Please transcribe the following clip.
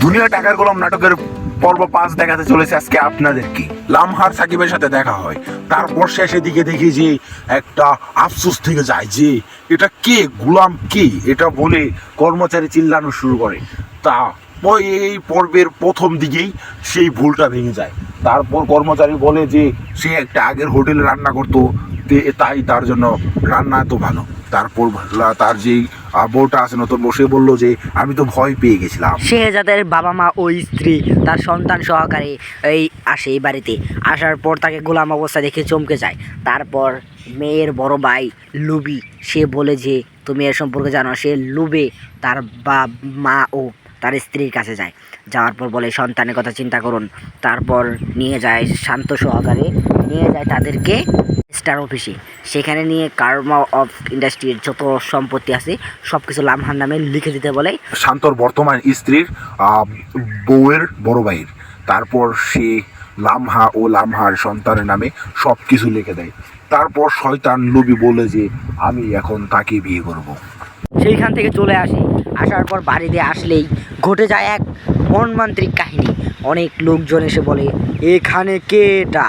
দুনিয়া টাকার গোলাম নাটকের পর্ব 5 দেখাতে চলেছে আজকে আপনাদেরকে। লামহার সাকিবের সাথে দেখা হয়, তারপর শেষের দিকে দেখি যে একটা আফসোস থেকে যায় যে এটা কে, গোলাম কে, এটা বলে কর্মচারী চিল্লানো শুরু করে। তা এই পর্বের প্রথম দিকেই সেই ভুলটা ভেঙে যায়। তারপর কর্মচারী বলে যে সে একটা আগের হোটেলে রান্না করতো, তাই তার জন্য রান্না এত ভালো। তারপর তার যেই বউটা আছে নতুন বউ, সে বললো যে আমি তো ভয় পেয়ে গেছিলাম। শেহজাদের বাবা মা ও স্ত্রী তার সন্তান সহকারে আসে এই বাড়িতে। আসার পর তাকে গোলাম অবস্থা দেখে চমকে যায়। তারপর মেয়ের বড় ভাই লুবি, সে বলে যে তুমি এর সম্পর্কে জানো। সে লুবে তার মা ও তার স্ত্রীর কাছে যায়। যাওয়ার পর বলে সন্তানের কথা চিন্তা করুন। তারপর নিয়ে যায় শান্ত সহকারে, নিয়ে যায় তাদেরকে স্টার অফিসে। সেখানে নিয়ে কার্মা অফ ইন্ডাস্ট্রির যত সম্পত্তি আছে সব কিছু লামহার নামে লিখে দিতে বলে, শান্তর বর্তমান স্ত্রীর বউয়ের বড় ভাইয়ের। তারপর সে লামহা ও লামহার সন্তানের নামে সব কিছু লিখে দেয়। তারপর শয়তান লুবি বলে যে আমি এখন তাকে বিয়ে করব। সেইখান থেকে চলে আসে। আসার পর বাড়িতে আসলেই ঘটে যায় এক মর্মান্তিক কাহিনী। অনেক লোকজন এসে বলে এখানে কে এটা,